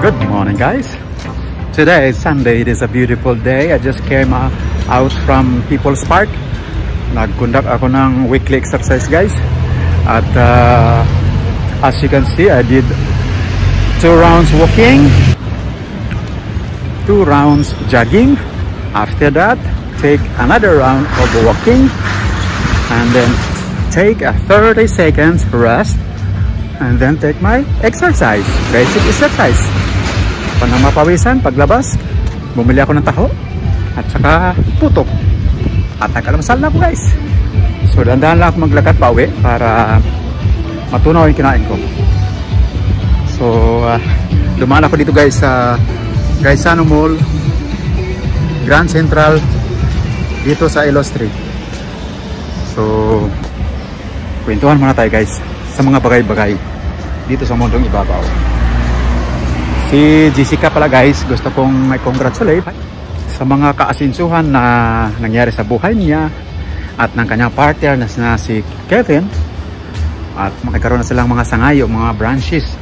Good morning, guys. Today is Sunday. It is a beautiful day. I just came out from People's Park. Nag-conduct ako ng weekly exercise, guys. At as you can see, I did 2 rounds walking, 2 rounds jogging. After that, take another round of walking, and then take a 30 seconds rest, and then take my exercise, basic exercise. Pag mapawisan, paglabas, bumili ako ng taho at saka putok at nagkalamsal na ako, guys. So dandahan lang ako maglakad pa uwi para matunaw yung kinain ko. So dumaan ako dito, guys, sa Gaisano Mall, Grand Central, dito sa Ilo Street. So kwentuhan muna tayo, guys, sa mga bagay-bagay dito sa mundong ibabaw. Si Jessica pala, guys, gusto kong i-congratulate sa mga kaasinsuhan na nangyari sa buhay niya at ng kanyang partner na si Kevin, at magkaroon na silang mga sangayo, mga branches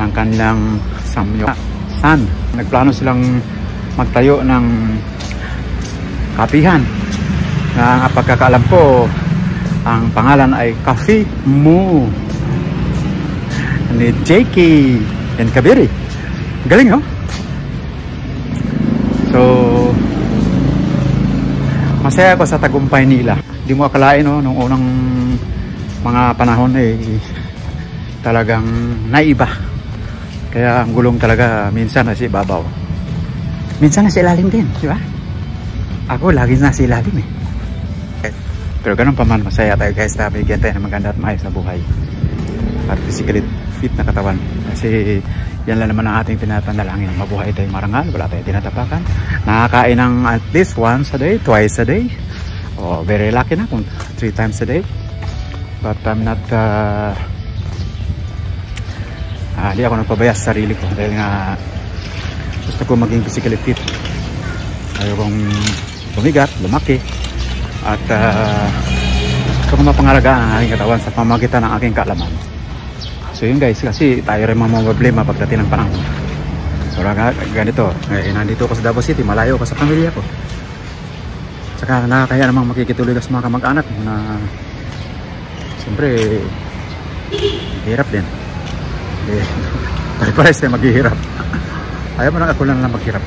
ng kanilang samyuan. Nagplano silang magtayo ng kapihan na ang pagkakaalam ko, ang pangalan ay Coffee Moo ni Jakey and Kabiri. Galing, no? So masaya ako sa tagumpay nila. Di mo akalain, no, nung unang mga panahon talagang naiba. Kaya ang gulong talaga minsan nasa ibabaw, minsan nasa ilalim din, di ba? Ako lagi nasa ilalim Pero ganun pa man, masaya tayo, guys, na bigyan tayo ng maganda at maayos na buhay at physically fit na katawan. Kasi yan lang naman ang ating pinapanalangin. Mabuhay tayo marangal, wala tayong tinatapakan. Nakakain ng at least once a day, twice a day. Oh, very lucky na kung 3 times a day. But I'm not di ako nagpabayas sa sarili ko dahil nga gusto ko maging physically fit. Ayaw kong bumigat, lumaki, at gusto ko mapangalagaan ang aking katawan sa pamagitan ng aking kaalaman. So yun, guys, kasi tayo rin mga problema pagdating ng panahon. So ganito, nandito ko sa Davao City, malayo ko sa pamilya ko. Saka nakakaya namang makikituloy ka sa mga kamag-anak na siyempre hirap din. Pare-pares tayo maghihirap. Ayaw mo lang, ako lang maghirap.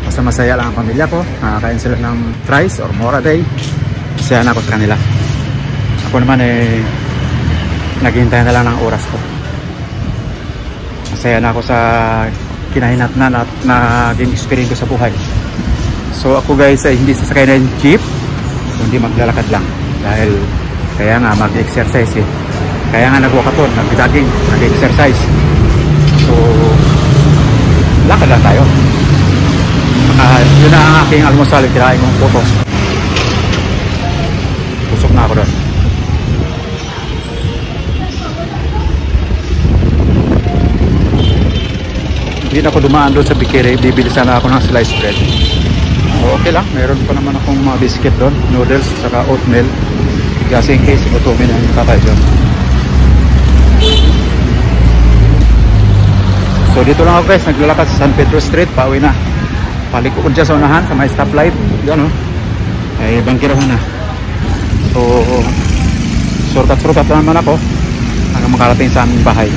Basta masaya lang ang pamilya ko, nakakain sila ng thrice or more a day, masaya na ako sa kanila. Ako naman naghihintay na lang ng oras ko. Masaya na ako sa kinahinatnan at naging experience ko sa buhay. So ako, guys, ay hindi sasakay na yung jeep, kundi maglalakad lang. Dahil kaya nga mag-exercise Kaya nga nag-walkathon, nag-jogging, nag-exercise. So lakad lang tayo. Yun na ang aking almusal, kirain kong puto. Pusok na ako doon. Hindi na ako dumaan doon sa Bikere, bibili sana ako ng sliced bread. So, okay lang, meron pa naman akong mga biscuit doon, noodles, saka oatmeal. Kasi in case gutumin ang tatay doon. So dito lang ako, guys, naglalakad sa San Pedro Street, pauwi na. Paliko ko dyan sa unahan, sa may stoplight, dyan, ay bangkirahan na. So surkat-surkat naman ako hanggang makarating sa aming bahay.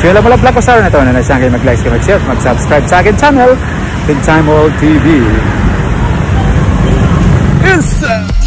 So yun lang mula vlog ko sa araw na ito. Na naisang kayo mag-like, mag-share, mag-subscribe sa akin channel, Big Time World TV. Yes!